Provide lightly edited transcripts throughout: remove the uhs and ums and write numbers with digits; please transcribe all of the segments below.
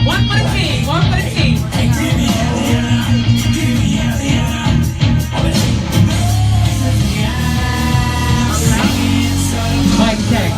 One for the team. One for the team. Mike check.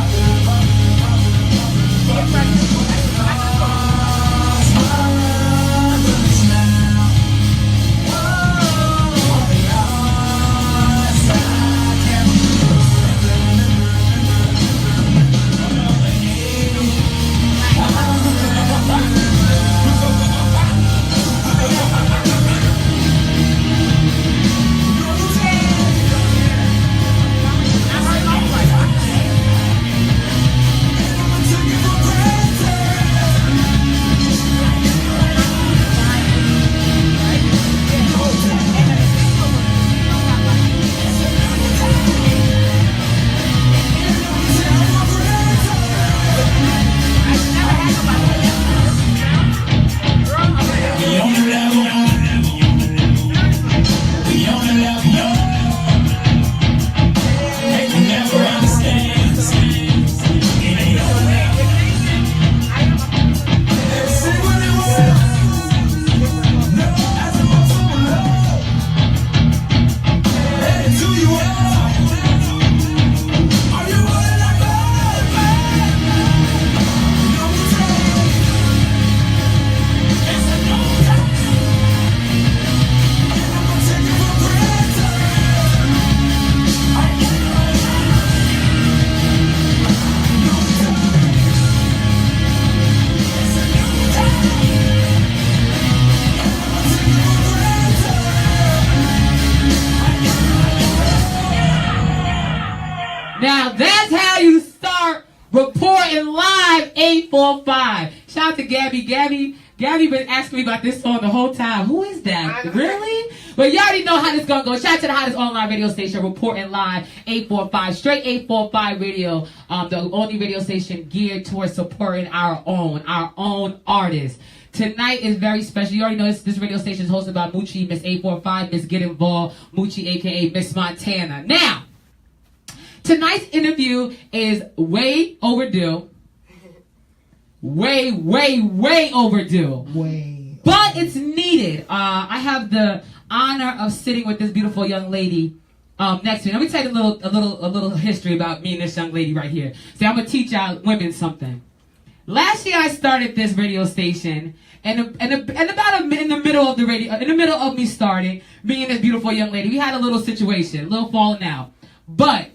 Now that's how you start reporting live 845. Shout out to Gabby. Gabby been asking me about this song the whole time. Who is that? Really? But you already know how this gonna go. Shout out to the hottest online radio station, reporting live 845. Straight 845 radio. The only radio station geared towards supporting our own artists. Tonight is very special. You already know this radio station is hosted by Moochie, Miss 845, Miss Get Involved, Moochie, aka Miss Montana. Now, tonight's interview is way overdue. Way overdue. But it's needed. I have the honor of sitting with this beautiful young lady next to me. Let me tell you a little history about me and this young lady right here. See, I'm gonna teach y'all women something. Last year I started this radio station, and about in the middle of the radio, in the middle of me starting, me and this beautiful young lady, we had a little situation, a little falling out. But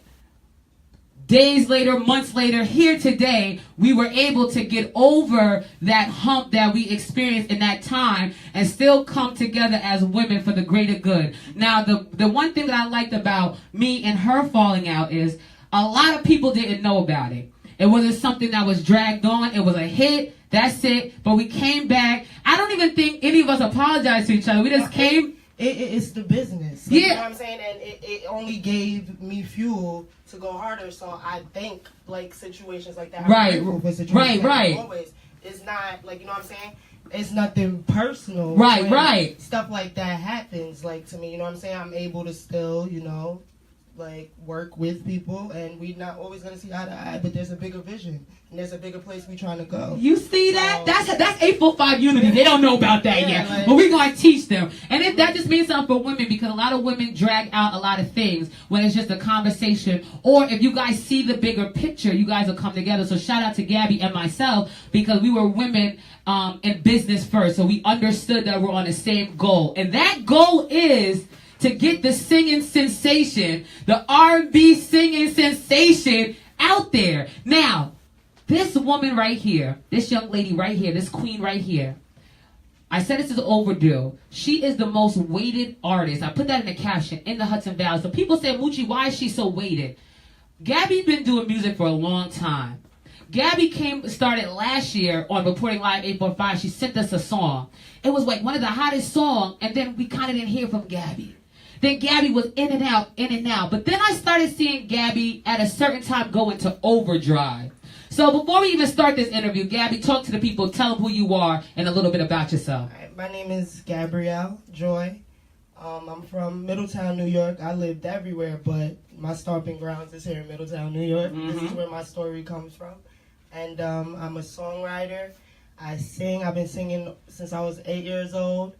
days later, months later, here today, we were able to get over that hump that we experienced in that time and still come together as women for the greater good. Now, the one thing that I liked about me and her falling out is a lot of people didn't know about it. It wasn't something that was dragged on. It was a hit. That's it. But we came back. I don't even think any of us apologized to each other. We just came. It's the business. Yeah. You know what I'm saying? And it only gave me fuel to go harder. So I think, like, situations like that. Right. Always. It's not, like, you know what I'm saying? It's nothing personal. Right. Stuff like that happens, like, to me. You know what I'm saying? I'm able to still, you know, like, work with people, and we're not always gonna see eye to eye, but there's a bigger vision and there's a bigger place we're trying to go. You see that? That's 845 unity. They don't know about that yet, like, but we're gonna teach them. And that just means something for women, because a lot of women drag out a lot of things when it's just a conversation, or if you guys see the bigger picture, you guys will come together. So shout out to Gabby and myself, because we were women in business first, so we understood that we're on the same goal, and that goal is to get the singing sensation, the R&B singing sensation out there. Now, this woman right here, this young lady right here, this queen right here, I said this is overdue. She is the most weighted artist. I put that in the caption, in the Hudson Valley. So people say, Moochie, why is she so weighted? Gabby's been doing music for a long time. Gabby started last year on Reporting Live 845. She sent us a song. It was like one of the hottest songs, and then we kind of didn't hear from Gabby. Then Gabby was in and out. But then I started seeing Gabby at a certain time go into overdrive. So before we even start this interview, Gabby, talk to the people, tell them who you are, and a little bit about yourself. All right, my name is Gabby Joy. I'm from Middletown, New York. I lived everywhere, but my stomping grounds is here in Middletown, New York. Mm-hmm. This is where my story comes from. And I'm a songwriter. I sing. I've been singing since I was 8 years old.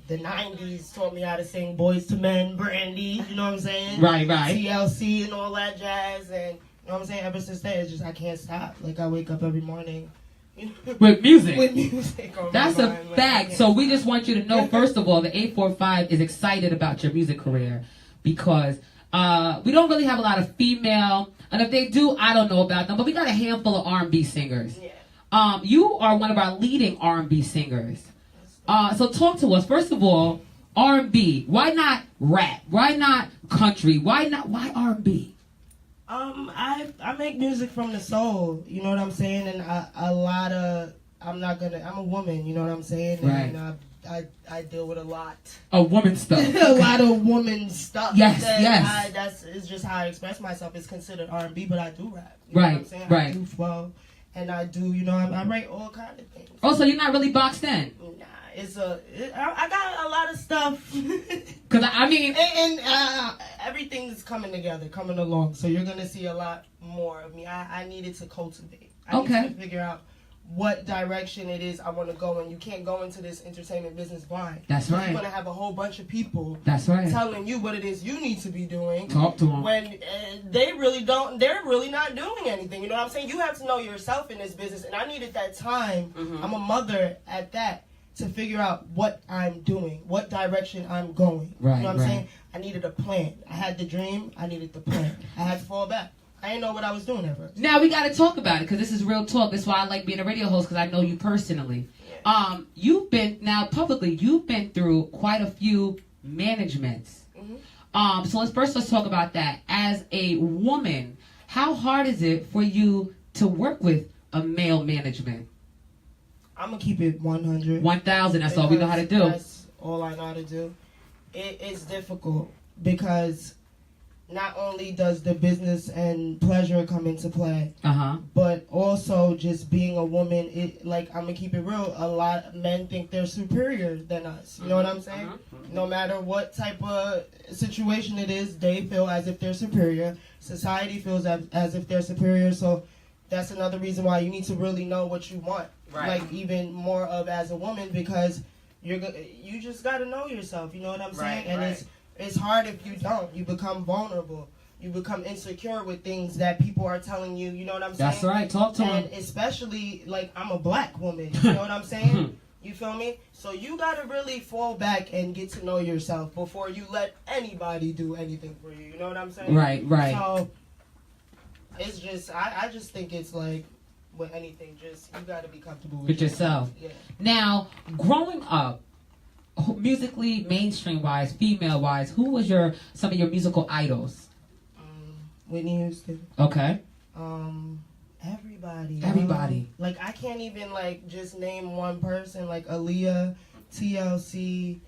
The 90s taught me how to sing Boys to Men, Brandy, you know what I'm saying? Right. TLC and all that jazz, and you know what I'm saying? Ever since then, it's just I can't stop. Like, I wake up every morning. With music. With music on That's my a mind. fact. So we just want you to know, first of all, the 845 is excited about your music career because we don't really have a lot of female, and if they do, I don't know about them, but we got a handful of R&B singers. Yeah. You are one of our leading R&B singers. So talk to us. First of all, R&B. Why not rap? Why not country? Why R&B? I make music from the soul, you know what I'm saying, and I'm a woman, you know what I'm saying, right. And I deal with a lot of woman stuff. a lot of woman stuff. Yes. That's just how I express myself. It's considered R&B, but I do rap. You right, know what I'm saying? right. I do flow, and I do, you know, I write all kind of things. Oh, so you're not really boxed in? Nah, I got a lot of stuff. Cause I mean, and everything's coming along. So you're gonna see a lot more of me. I needed to cultivate. I need to figure out what direction it is I want to go in. You can't go into this entertainment business blind. That's right. You're gonna have a whole bunch of people. That's right. Telling you what it is you need to be doing. Talk to them. When they really don't. They're really not doing anything. You know what I'm saying? You have to know yourself in this business. And I needed that time. Mm-hmm. I'm a mother at that. To figure out what I'm doing, what direction I'm going. Right, you know what I'm saying? I needed a plan. I had the dream. I needed the plan. I had to fall back. I didn't know what I was doing at first. Now we got to talk about it because this is real talk. That's why I like being a radio host because I know you personally. Yeah. You've been through quite a few managements. Mm-hmm. So let's talk about that. As a woman, how hard is it for you to work with a male management? I'm going to keep it 100. 1,000, that's all we know how to do. That's all I know how to do. It's difficult because not only does the business and pleasure come into play, but also just being a woman, I'm going to keep it real, a lot of men think they're superior than us. You know what I'm saying? No matter what type of situation it is, they feel as if they're superior. Society feels as if they're superior, so that's another reason why you need to really know what you want. Right. Like even more of as a woman because you just got to know yourself. You know what I'm saying? And it's hard if you don't. You become vulnerable. You become insecure with things that people are telling you. You know what I'm saying? That's right. Talk to me. And especially like I'm a black woman. You know what I'm saying? You feel me? So you got to really fall back and get to know yourself before you let anybody do anything for you. You know what I'm saying? Right. So it's just I just think it's like. With anything, just you got to be comfortable with yourself. Yeah. Now, growing up, musically, mainstream wise, female wise, who was some of your musical idols? Whitney Houston. Okay. Everybody. Like I can't even like just name one person. Like Aaliyah, TLC.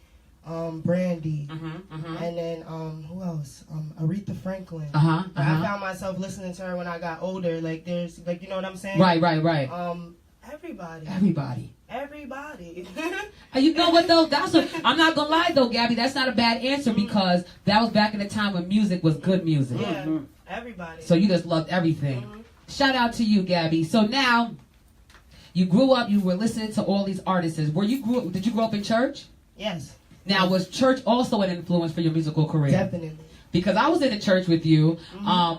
Brandy, and then who else? Aretha Franklin. I found myself listening to her when I got older. Like there's like you know what I'm saying? Right. Everybody. You know what though? I'm not gonna lie though, Gabby. That's not a bad answer because that was back in the time when music was good music. Yeah, everybody. So you just loved everything. Shout out to you, Gabby. So now you grew up. You were listening to all these artists. Did you grow up in church? Yes. Now, was church also an influence for your musical career? Definitely. Because I was in a church with you,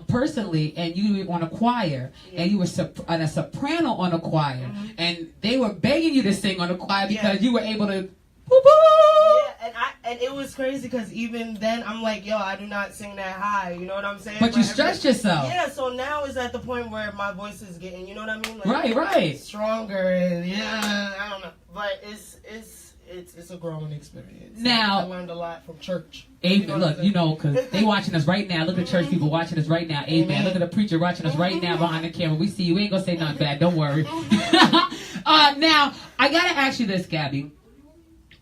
personally, and you were on a choir, and you were a soprano on a choir, and they were begging you to sing on a choir because you were able to. Yeah, and it was crazy because even then I'm like, yo, I do not sing that high. You know what I'm saying? But you stretched yourself. Yeah, so now it's at the point where my voice is getting, you know what I mean? Like, right. Stronger and I don't know, but it's a growing experience. Now I learned a lot from church. Amen. Look, because they watching us right now. Look at the church people watching us right now. Amen. Look at the preacher watching us right now behind the camera. We see you. We ain't gonna say nothing bad. Don't worry. Now I gotta ask you this, Gabby,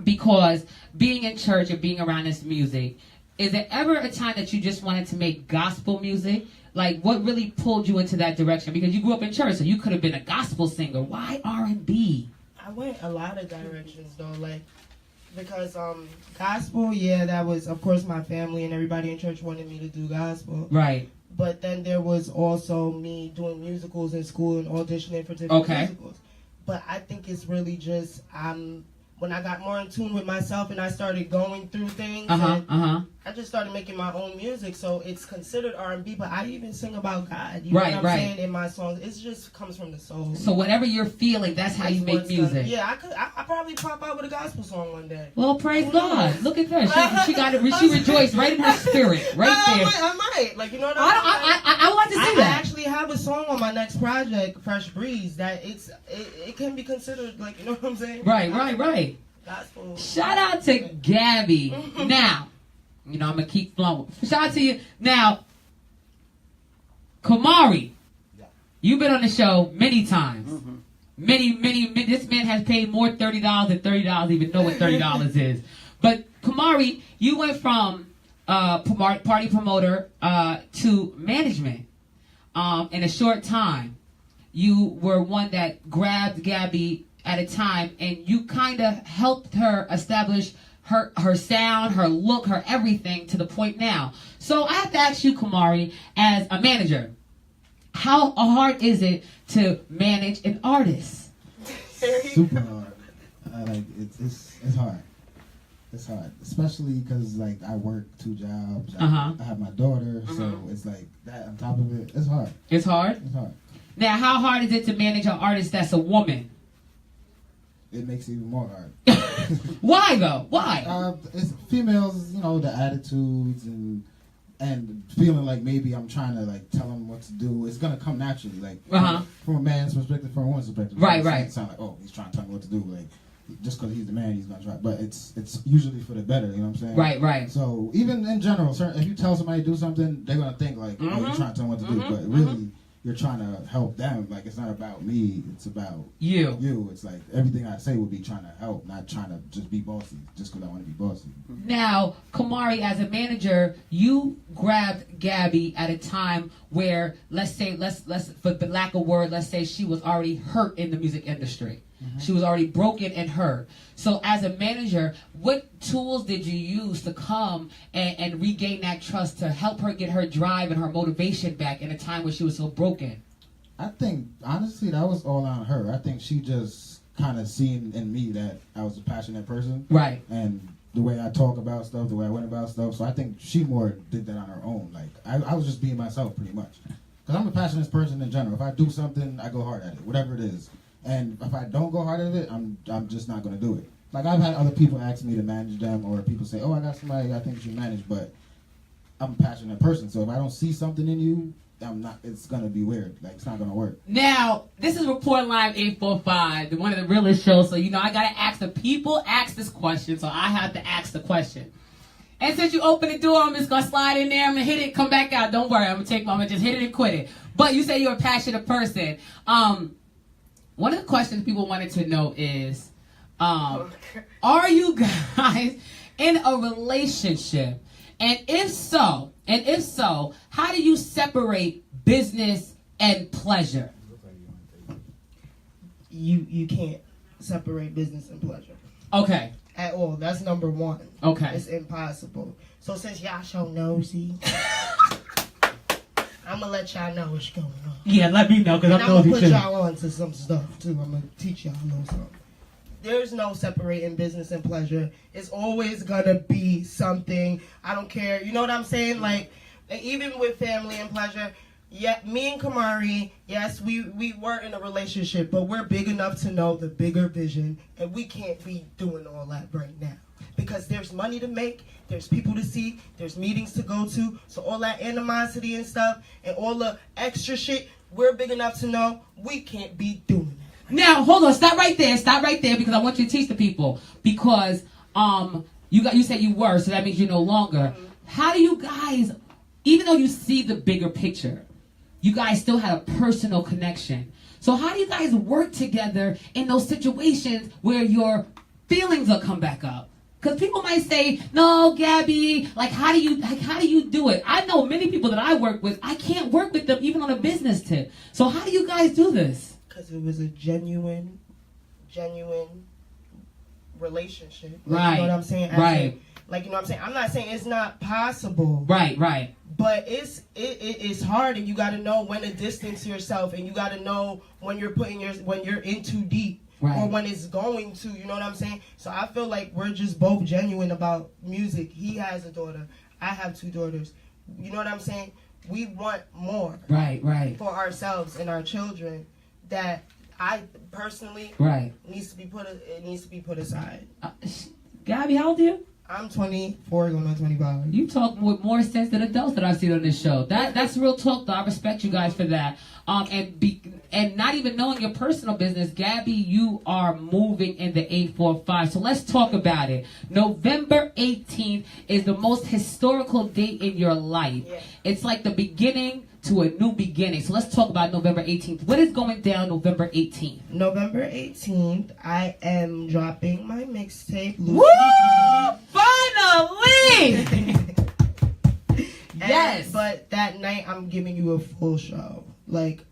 because being in church and being around this music, is there ever a time that you just wanted to make gospel music? Like, what really pulled you into that direction? Because you grew up in church, so you could have been a gospel singer. Why R&B? I went a lot of directions though, like because gospel, that was of course my family and everybody in church wanted me to do gospel. Right. But then there was also me doing musicals in school and auditioning for different musicals. But I think it's really just when I got more in tune with myself and I started going through things, I just started making my own music. So it's considered R&B, but I even sing about God. You know what I'm saying in my songs? It just comes from the soul. So whatever you're feeling, that's how you make music. I probably pop out with a gospel song one day. Well, praise God. Look at her. She got it. She rejoiced right in her spirit, right there. I might. Like, you know what I'm saying? I want to see that. I actually have a song on my next project, Fresh Breeze, that it can be considered, like, you know what I'm saying? Right. Gospel. Shout out to Gabby. Now, you know, I'm going to keep flowing. Shout out to you. Now, Kamari, you've been on the show many times. Many. This man has paid more $30 than $30 even know what $30 is. But, Kamari, you went from party promoter to management in a short time. You were one that grabbed Gabby at a time, and you kind of helped her establish her sound, her look, her everything to the point now. So I have to ask you, Kamari, as a manager, how hard is it to manage an artist? Super hard. It's hard. It's hard, especially because like I work 2 jobs. I have my daughter, so it's like that on top of it. It's hard. It's hard? It's hard. Now, how hard is it to manage an artist that's a woman? It makes it even more hard. Why though? Why? It's females, you know, the attitudes and feeling like maybe I'm trying to like tell them what to do. It's gonna come naturally, like from a man's perspective, from a woman's perspective. Right. It sound like, oh, he's trying to tell me what to do, like just because he's the man, he's gonna try. But it's usually for the better. You know what I'm saying? Right. So even in general, if you tell somebody to do something, they're gonna think like, oh, you're trying to tell them what to do, but really. You're trying to help them. Like, it's not about me. It's about you. It's like everything I say would be trying to help, not trying to just be bossy, just because I want to be bossy. Now, Kamari, as a manager, you grabbed Gabby at a time where, let's for the lack of word, let's say she was already hurt in the music industry. She was already broken and hurt. So as a manager, what tools did you use to come and regain that trust to help her get her drive and her motivation back in a time where she was so broken? I think, honestly, that was all on her. I think she just kind of seen in me that I was a passionate person. Right. And the way I talk about stuff, the way I went about stuff. So I think she more did that on her own. Like, I was just being myself pretty much. Because I'm a passionate person in general. If I do something, I go hard at it, whatever it is. And if I don't go hard at it, I'm just not going to do it. Like, I've had other people ask me to manage them, or people say, oh, I got somebody I think you should manage, but I'm a passionate person. So if I don't see something in you, it's going to be weird. Like, it's not going to work. Now, this is Report Live 845, one of the realest shows. So, you know, I got to ask the people, ask this question. So I have to ask the question. And since you open the door, I'm just going to slide in there. I'm going to hit it, come back out. Don't worry. I'm going to just hit it and quit it. But you say you're a passionate person. One of the questions people wanted to know is, are you guys in a relationship? And if so, how do you separate business and pleasure? You can't separate business and pleasure. Okay. At all. That's number one. Okay. It's impossible. So since y'all so nosy, I'm going to let y'all know what's going on. Yeah, let me know, because I'm going to put y'all on to some stuff, too. I'm going to teach y'all a little something. There's no separating business and pleasure. It's always going to be something. I don't care. You know what I'm saying? Like, even with family and pleasure, yeah, me and Kamari, yes, we were in a relationship, but we're big enough to know the bigger vision, and we can't be doing all that right now. Because there's money to make, there's people to see, there's meetings to go to, so all that animosity and stuff, and all the extra shit, we're big enough to know we can't be doing that. Now, hold on, stop right there, because I want you to teach the people, because you said you were, so that means you're no longer. How do you guys, even though you see the bigger picture, you guys still had a personal connection. So how do you guys work together in those situations where your feelings will come back up? Because people might say, no, Gabby, like how do you do it? I know many people that I work with, I can't work with them even on a business tip. So how do you guys do this? Because it was a genuine relationship. Right. You know what I'm saying? Like, you know what I'm saying? I'm not saying it's not possible. Right. But it's hard, and you got to know when to distance yourself, and you got to know when you're when you're in too deep. Right. Or when it's going to, you know what I'm saying? So I feel like we're just both genuine about music. He has a daughter. I have 2 daughters. You know what I'm saying? We want more. Right. For ourselves and our children that I personally needs to be put aside. Gabby, how old are you? I'm 24, going on 25. You talk with more sense than adults that I've seen on this show. That's real talk, though. I respect you guys for that. And not even knowing your personal business, Gabby, you are moving in the 845. So let's talk about it. November 18th is the most historical date in your life. Yeah. It's like the beginning to a new beginning. So let's talk about November 18th. What is going down November 18th? November 18th, I am dropping my mixtape. Woo! Finally! Yes. But that night, I'm giving you a full show. Like,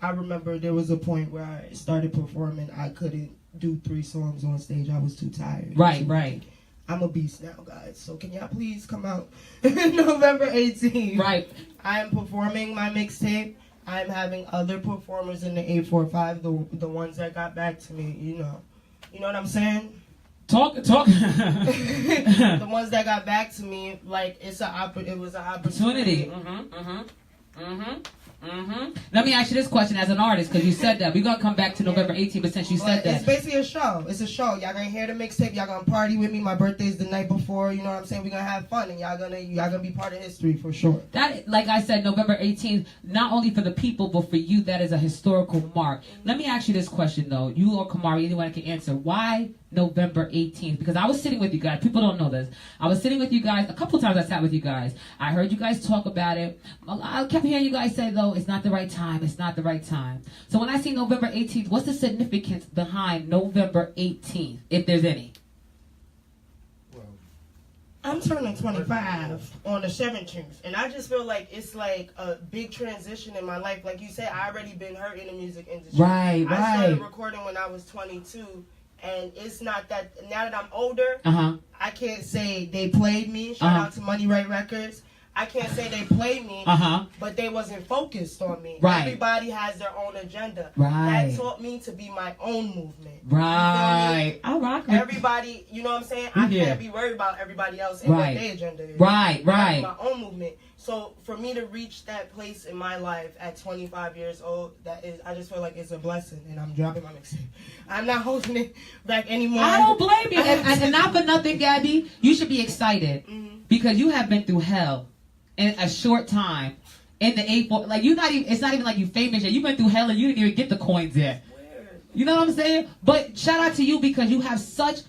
I remember there was a point where I started performing. I couldn't do 3 songs on stage. I was too tired. Right. I'm a beast now, guys. So can y'all please come out November 18th? Right. I am performing my mixtape. I'm having other performers in the 845, the ones that got back to me, you know. You know what I'm saying? Talk. The ones that got back to me, like, it was an opportunity. Let me ask you this question as an artist, because you said that. We're going to come back to November 18th, but since you said that. It's basically a show. It's a show. Y'all going to hear the mixtape. Y'all going to party with me. My birthday's the night before. You know what I'm saying? We're going to have fun, and y'all gonna be part of history for sure. That, like I said, November 18th, not only for the people, but for you, that is a historical mark. Let me ask you this question, though. You or Kamari, anyone can answer. Why November 18th? Because I was sitting with you guys. People don't know this. I was sitting with you guys. A couple times I sat with you guys. I heard you guys talk about it. I kept hearing you guys say, though, it's not the right time. It's not the right time. So when I see November 18th, what's the significance behind November 18th, if there's any? Well, I'm turning 25 on the 17th, and I just feel like it's like a big transition in my life. Like you said, I already been hurt in the music industry. Right. I started recording when I was 22. And it's not that, now that I'm older, I can't say they played me. Shout out to Money Right Records. I can't say they played me, but they wasn't focused on me. Right. Everybody has their own agenda. Right. That taught me to be my own movement. Right. I rock with everybody, you know what I'm saying? I can't be worried about everybody else and what their agenda is. Right. I have my own movement. So for me to reach that place in my life at 25 years old, I just feel like it's a blessing, and I'm dropping my mixtape. I'm not holding it back anymore. I don't blame you. And not for nothing, Gabby, you should be excited because you have been through hell in a short time. In the 8-4, like it's not even like you famous yet. You've been through hell and you didn't even get the coins yet. You know what I'm saying? But shout out to you because you have such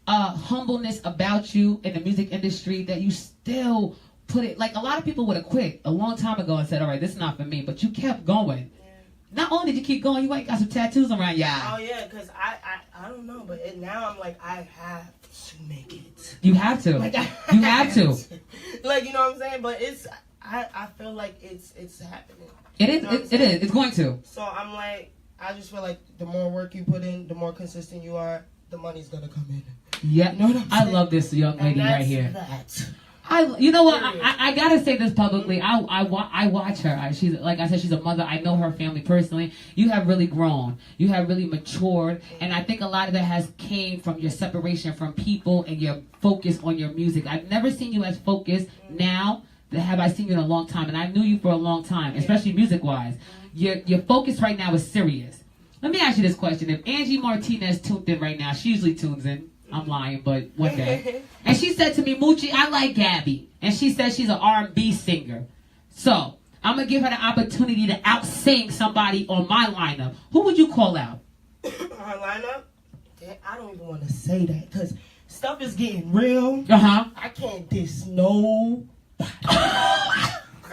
humbleness about you in the music industry that you still put it. Like a lot of people would have quit a long time ago and said, all right, this is not for me. But you kept going. Not only did you keep going, you ain't got some tattoos around your eye. Oh yeah, because I don't know, but now I'm like, I have to make it. You have to. Like, you have to. Like, you know what I'm saying? But I feel like it's happening. It is. You know it is. It's going to. So I'm like, I just feel like the more work you put in, the more consistent you are, the money's gonna come in. Yeah. You know what I'm saying? I love this young lady right here. That. You know what? I gotta say this publicly. I watch her. She's, like I said, she's a mother. I know her family personally. You have really grown. You have really matured, and I think a lot of that has came from your separation from people and your focus on your music. I've never seen you as focused now. Have I seen you in a long time? And I knew you for a long time, especially music-wise. Your focus right now is serious. Let me ask you this question: if Angie Martinez tuned in right now, she usually tunes in. I'm lying, but one day. And she said to me, Moochie, I like Gabby. And she said she's an R&B singer. So, I'm going to give her the opportunity to out-sing somebody on my lineup. Who would you call out? Our lineup? I don't even want to say that, because stuff is getting real. I can't diss nobody. And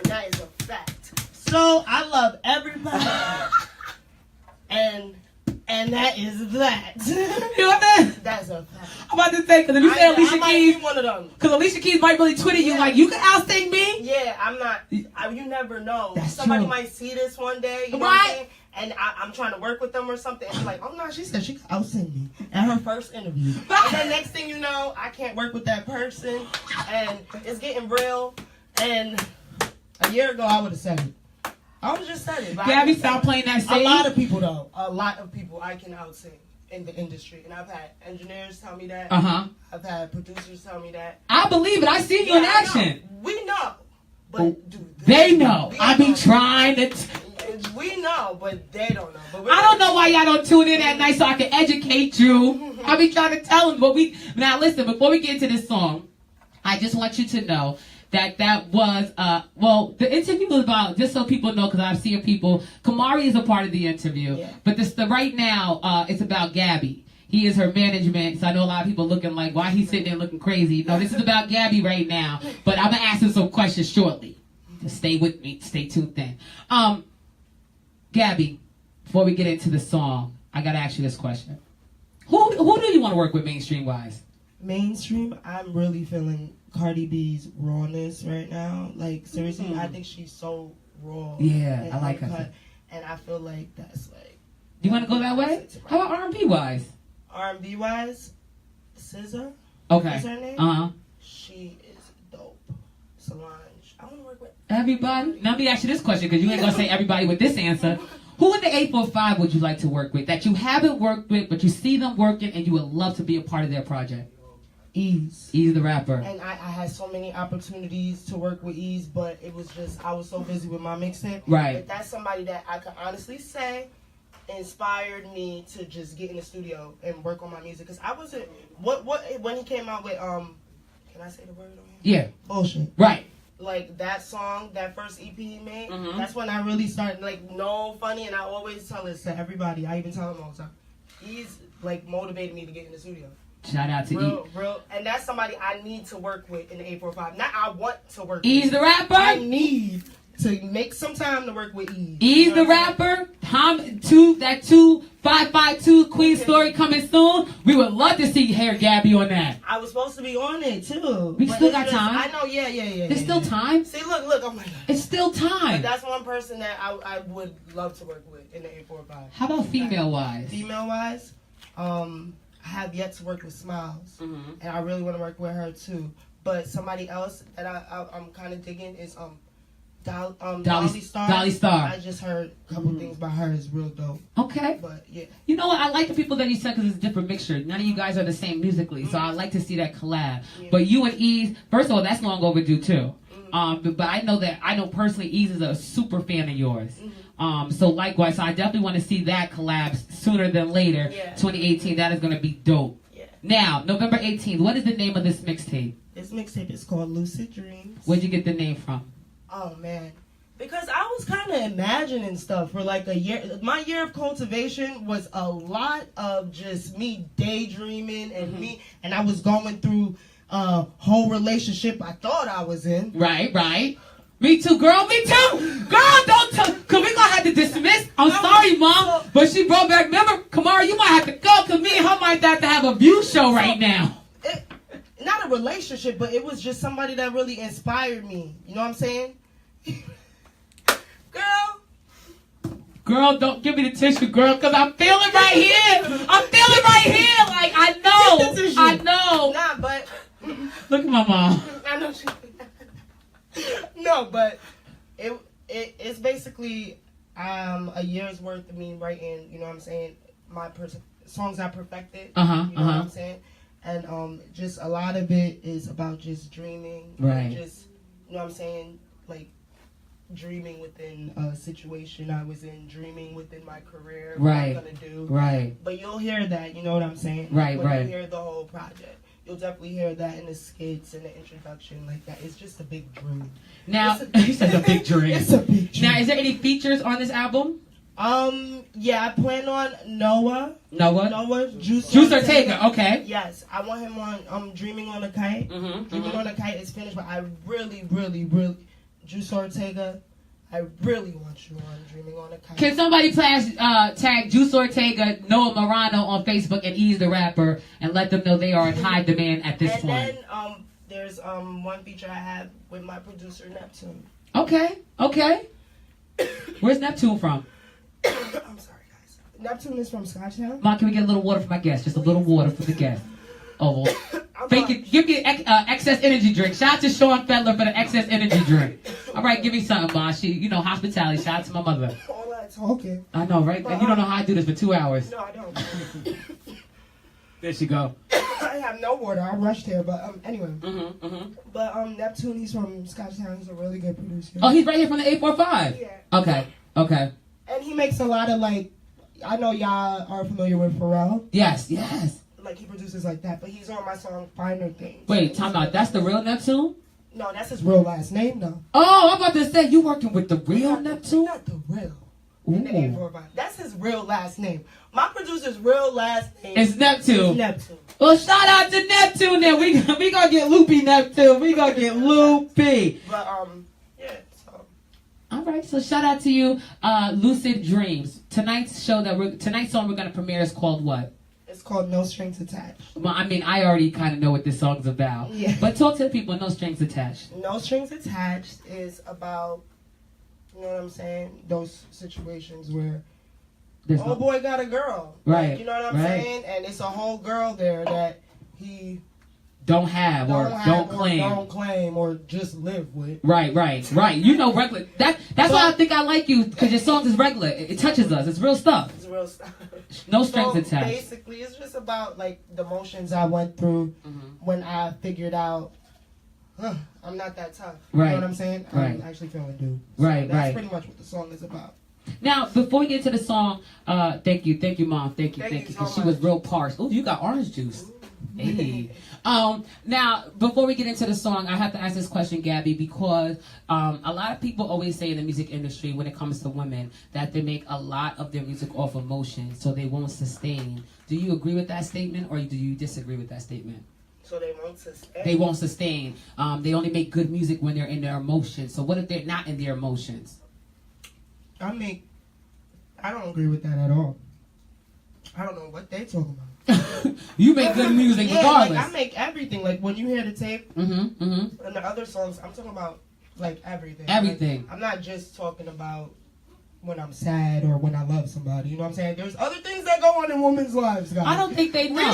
that is a fact. So, I love everybody. And that is that. You know what I mean? That's a fact. I'm about to say, because if you say Alicia Keys, one of them. Because Alicia Keys might really Twitter you like, you can outsing me? Yeah, I'm not. You never know. That's Somebody true. might see this one day. You know what I'm saying? and I'm trying to work with them or something. And I'm like, oh no, she said she could out-sing me at her first interview. And then next thing you know, I can't work with that person, and it's getting real. And a year ago, I would have said it. I would have just said it. Gabby, stop playing that stage. A lot of people, though. A lot of people I can out-sing in the industry. And I've had engineers tell me that. I've had producers tell me that. I believe it. I see you in action. We know. But do they know. I be trying to... We know, but they don't know. But I don't know why y'all don't tune in at night so I can educate you. I be trying to tell them. But now listen, before we get into this song, I just want you to know that was, the interview was about, just so people know, because I've seen people, Kamari is a part of the interview. Yeah. But right now, it's about Gabby. He is her management, so I know a lot of people looking like, why he's sitting there looking crazy? No, this is about Gabby right now. But I'm going to ask him some questions shortly. Just stay with me. Stay tuned in. Gabby, before we get into the song, I got to ask you this question. Who do you want to work with mainstream-wise? Mainstream, I'm really feeling Cardi B's rawness right now. Like, seriously, I think she's so raw. Yeah, I like her. And I feel like that's like... You want to go that way? How about R&B-wise? R&B-wise, SZA. Okay. What's her name? She is dope. Solange. I want to work with everybody. Now let me ask you this question, because you ain't gonna say everybody with this answer. Who in the 845 would you like to work with that you haven't worked with, but you see them working and you would love to be a part of their project? Ease. Ease the rapper. And I had so many opportunities to work with Ease, but it was just, I was so busy with my mixtape. Right. But that's somebody that I can honestly say inspired me to just get in the studio and work on my music. Because I wasn't, when he came out with, can I say the word on here? Yeah. Bullshit. Right. Like that song, that first EP he made, that's when I really started, like, no funny, and I always tell this to everybody. I even tell him all the time. He's, like, motivated me to get in the studio. Shout out to real, and that's somebody I need to work with in the 845. Not I want to work Ease with. the rapper? I need to make some time to work with Ease. Ease the rapper? That 2552 Queen story coming soon. We would love to see Hair Gabby on that. I was supposed to be on it too. We still got time. I know, yeah. There's still time. See, look, oh my God. It's still time. But that's one person that I would love to work with in the 845. How about female-wise? Female-wise, I have yet to work with Smiles, and I really want to work with her too. But somebody else that I'm kind of digging is Dolly Star. Dolly Star. I just heard a couple things about her. It's real dope. Okay. But yeah. You know what? I like the people that you said because it's a different mixture. None of you guys are the same musically, so I like to see that collab. Yeah. But you and Ease, first of all, that's long overdue too. But I know personally, Ease is a super fan of yours. So likewise, so I definitely want to see that collab sooner than later. Yeah. 2018, that is going to be dope. Yeah. Now, November 18th, what is the name of this mixtape? This mixtape is called Lucid Dreams. Where'd you get the name from? Oh, man. Because I was kind of imagining stuff for like a year. My year of cultivation was a lot of just me daydreaming and I was going through a whole relationship I thought I was in. Right. Me too, girl. Me too. Girl, don't tell. Because we're going to have to dismiss. I'm sorry, Mom. But she brought back. Remember, Kamara, you might have to go because me and her might have to have a view show right now. Not a relationship, but it was just somebody that really inspired me. You know what I'm saying? Girl, don't give me the tissue, girl, because I'm feeling right here. Like, I know. Nah, but... Look at my mom. I know she... No, but it's basically a year's worth of me writing, you know what I'm saying, my songs I perfected, you know what I'm saying? And just a lot of it is about just dreaming. Right. Just, you know what I'm saying, like, dreaming within a situation I was in, dreaming within my career, what I'm going to do. Right. But you'll hear that, you know what I'm saying? Right. When you hear the whole project. You'll definitely hear that in the skits and the introduction, like that. It's just a big dream. Now, he says a big dream. It's a big dream. Now, is there any features on this album? Yeah, I plan on Noah, Juice Ortega. Okay. Yes, I want him on Dreaming on a Kite. Dreaming on a Kite is finished, but I really, Juice Ortega, I really want you on Dreaming on a Kite. Can somebody please tag Juice Ortega, Noah Morano on Facebook and Ease the Rapper and let them know they are in high demand at this point? And then there's one feature I have with my producer Neptune. Okay. Where's Neptune from? I'm sorry, guys. Neptune is from Scotchtown. Mom, can we get a little water for my guest? Just a little water for the guest. Oh, well. Give me excess energy drink. Shout out to Sean Fedler for the excess energy drink. All right, give me something, Mom. She, hospitality. Shout out to my mother. All that talking. I know, right? You don't know how I do this for 2 hours. No, I don't. There she go. I have no water. I rushed here, but anyway. But Neptune, he's from Scotchtown. He's a really good producer. Oh, he's right here from the 845. Yeah. Okay. And he makes a lot of I know y'all are familiar with Pharrell. Yes. He produces like that, but he's on my song Finer Things. Wait, time out. That's the real Neptune? No, that's his real last name, though. Oh, I'm about to say, you working with the real Neptune? Not the real. That's his real last name. My producer's real last name is Neptune. Neptune. Well, shout out to Neptune then. We gonna get loopy, Neptune. We gonna get loopy. But yeah. So. All right. So shout out to you, Lucid Dreams. Tonight's song we're gonna premiere is called what? It's called No Strings Attached. Well, I mean, I already kind of know what this song's about. Yeah. But talk to the people. No Strings Attached. No Strings Attached is about, you know what I'm saying? Those situations where boy got a girl. Right. You know what I'm saying? And it's a whole girl there that he don't have or don't claim or just live with. Right. You know, regular. That's why I think I like you, because your songs is regular. It touches us. It's real stuff. No strings attached. Basically, it's just about the emotions I went through when I figured out I'm not that tough. You know what I'm saying? I'm actually feeling dude. So that's pretty much what the song is about. Now, before we get to the song, thank you, Mom. Thank you. Because she was real parched. Oh, you got orange juice. Hey. Now, before we get into the song, I have to ask this question, Gabby, because a lot of people always say in the music industry, when it comes to women, that they make a lot of their music off emotion, so they won't sustain. Do you agree with that statement, or do you disagree with that statement? So they won't sustain? They won't sustain. They only make good music when they're in their emotions. So what if they're not in their emotions? I don't agree with that at all. I don't know what they talking about. You make good music regardless. I make everything. When you hear the tape and the other songs, I'm talking about everything. Everything. I'm not just talking about when I'm sad or when I love somebody. You know what I'm saying? There's other things that go on in women's lives, guys. I don't think they know. We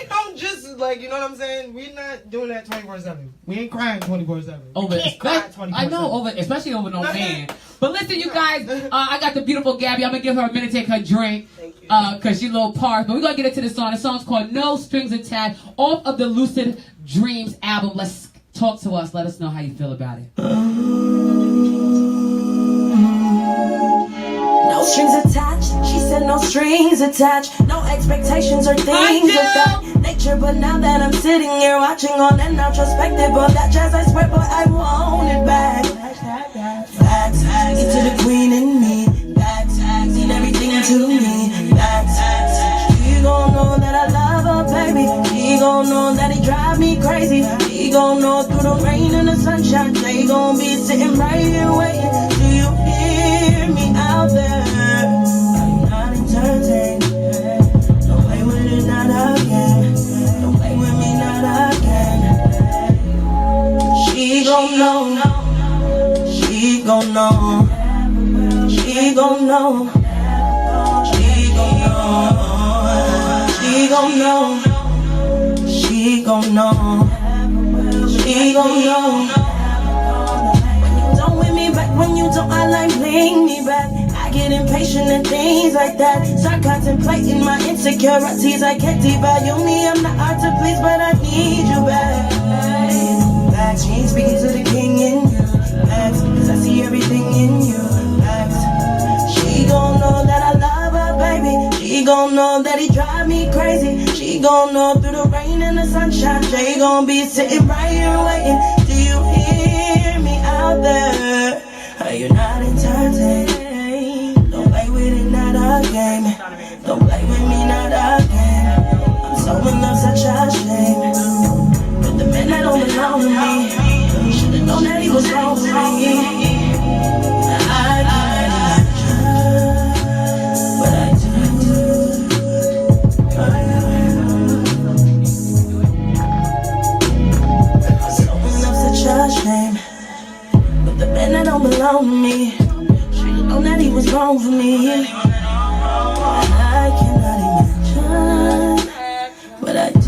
don't just you know what I'm saying? We're not doing that 24/7. We ain't crying 24/7. I know, especially over no man. But listen, you guys, I got the beautiful Gabby. I'm going to give her a minute to take her drink. Thank you. Because she's a little parched. But we're going to get into the song. The song's called No Strings Attached, off of the Lucid Dreams album. Let's talk to us. Let us know how you feel about it. No strings attached, she said no strings attached. No expectations or things of that nature. But now that I'm sitting here watching all that retrospective of that jazz, I swear, boy, I want it back. Facts, get to the queen in me. Facts, need everything to me. Facts, she gon' know that I love her, baby. She gon' know that he drive me crazy. She gon' know through the rain and the sunshine. They gon' be sitting right here waiting. Do you hear me out there? I'm not entertained. Don't play with it, not again. Don't play with me, not again. She gon' know. She gon' know. She gon' know. She gon' know. She gon' know. She gon' know. She gon' know. When you don't win me back, when you don't, I like bring me back. I get impatient and things like that. Start contemplating my insecurities. I can't devalue me. I'm not hard to please, but I need you back. Facts, she ain't speaking to the king in you. Facts, cause I see everything in you. Facts, she gon' know that I love her, baby. She gon' know that he drive me crazy. She gon' know through the rain and the sunshine. She gon' be sitting right here waiting. Do you hear me out there? Are you not entertained? Don't play with it, not a game. Don't play with me, not again. I'm so in love, such a shame. But the man that don't belong to me, should've known that he was wrong for me. I can't trust, but I do. I'm so in love, such a shame. But the man that don't belong to me, should've known that he was wrong for me. me. I cannot imagine what I do.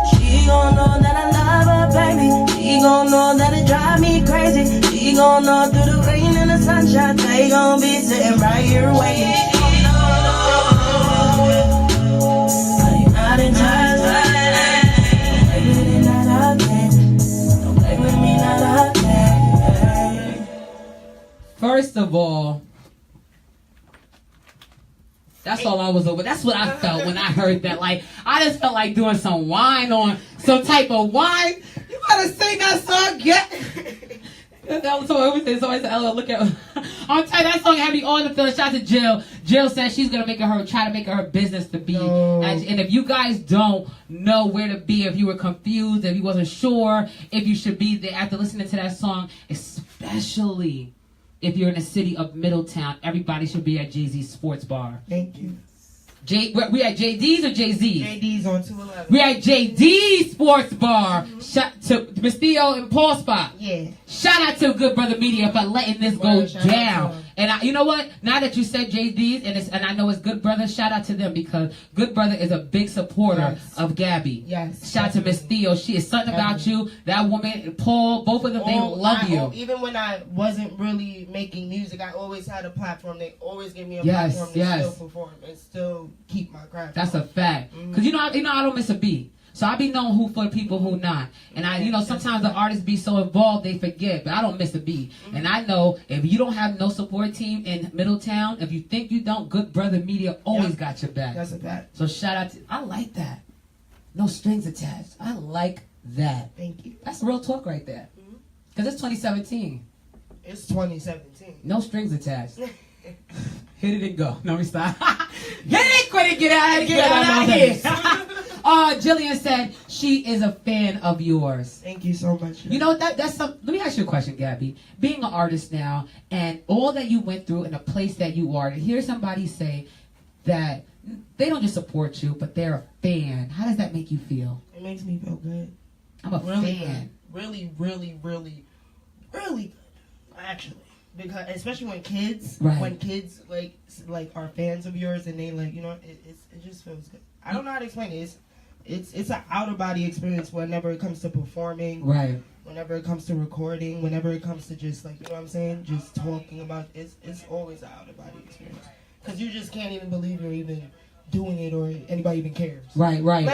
She gon' know that I love her, baby. She gon' know that it drive me crazy. She gon' know through the rain and the sunshine, they gon' be sitting right here waiting. She gon' know. Are you not in time? Don't play with it, not again. Don't play with me, not again. First of all, that's all I was over. That's what I felt when I heard that. Like, I just felt like doing some wine on some type of wine. You gotta sing that song, yeah. That was so everything. So I said, "Ella, look at." I'm telling you, that song had me on the feeling. Shout out to Jill. Jill said she's gonna try to make it her business to be. No. And if you guys don't know where to be, if you were confused, if you wasn't sure if you should be there after listening to that song, especially if you're in the city of Middletown, everybody should be at Jay-Z's Sports Bar. Thank you. We at JD's or Jay-Z's? JD's on 211. We at JD's Sports Bar. Shout to Miss Theo and Paul Spot. Yeah. Shout out to Good Brother Media for letting this go Word, shout out to down. them. And I, you know what? Now that you said JD's and I know it's Good Brother, shout out to them because Good Brother is a big supporter Yes. of Gabby. Yes. Shout out to Miss Theo. She is something about you. That woman, Paul, both of them, they love you. Even when I wasn't really making music, I always had a platform. They always gave me a Yes, platform to yes. still perform and still keep my craft. That's a fact. Because you know I don't miss a beat. So I be knowing who for people who not. And I, sometimes the artists be so involved they forget, but I don't miss a beat. And I know if you don't have no support team in Middletown, if you think you don't, Good Brother Media always got your back. That's a fact. So shout out to, I like that. No strings attached. I like that. Thank you. That's real talk right there. Because it's 2017. It's 2017. No strings attached. Hit it and go. No, we stop. Hit it, quit it, get out of here. Get out of here. Jillian said she is a fan of yours. Thank you so much. You know that's some. Let me ask you a question, Gabby. Being an artist now, and all that you went through, and the place that you are, to hear somebody say that they don't just support you, but they're a fan. How does that make you feel? It makes me feel good. I'm a Really fan. good. Really, really, really, really good. Actually. Because especially when kids, like are fans of yours and they it just feels good. I don't know how to explain it. It's an out of body experience whenever it comes to performing, right? Whenever it comes to recording, whenever it comes to just like what I'm saying, just talking about it's always an out of body experience because you just can't even believe you're even doing it or anybody even cares. Right. Like,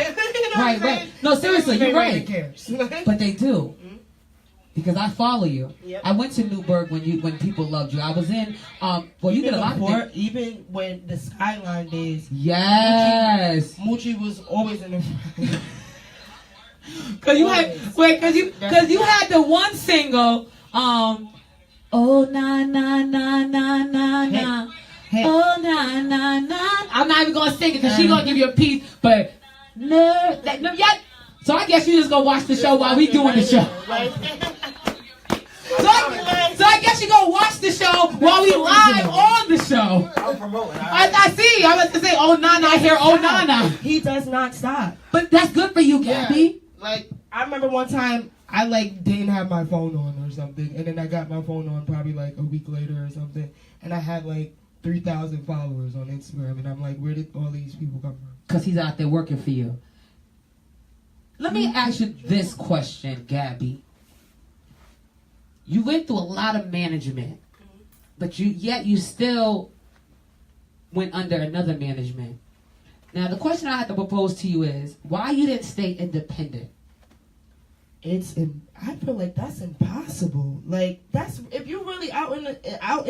Right. No, seriously, you're right. Cares. But they do. Because I follow you. Yep. I went to Newburgh when people loved you. I was in you did a lot of things. Even when the Skyline days. Yes. Moochie was always in the front. Cause you had the one single, oh na na na na na na, oh na na na. I'm not even gonna sing it because she gonna give you a piece, but no yet. So I guess you just gonna watch the show while we doing the show. So I guess you gonna watch the show while we live on the show. I'm promoting. I see. I was to say, oh na na here, oh na na. He does not stop. But that's good for you, Gabby. Yeah. Like I remember one time I didn't have my phone on or something, and then I got my phone on probably like a week later or something, and I had like 3,000 followers on Instagram, and I'm like, where did all these people come from? Because he's out there working for you. Let me ask you this question, Gabby. You went through a lot of management, but you still went under another management. Now, the question I have to propose to you is, why you didn't stay independent? I feel like that's impossible. Like that's if you're really out in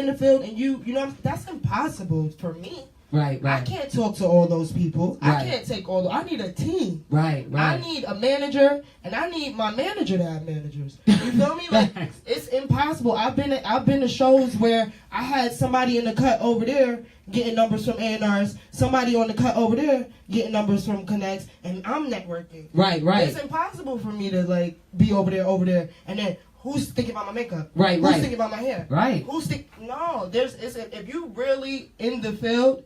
the field and you know that's impossible for me. Right. I can't talk to all those people. Right. I can't take I need a team. Right. I need a manager, and I need my manager to have managers. You feel me? Like it's impossible. I've been to shows where I had somebody in the cut over there getting numbers from A&Rs, somebody on the cut over there getting numbers from Connects, and I'm networking. Right. It's impossible for me to be over there, and then who's thinking about my makeup? Right. Who's thinking about my hair? Right. If you really in the field.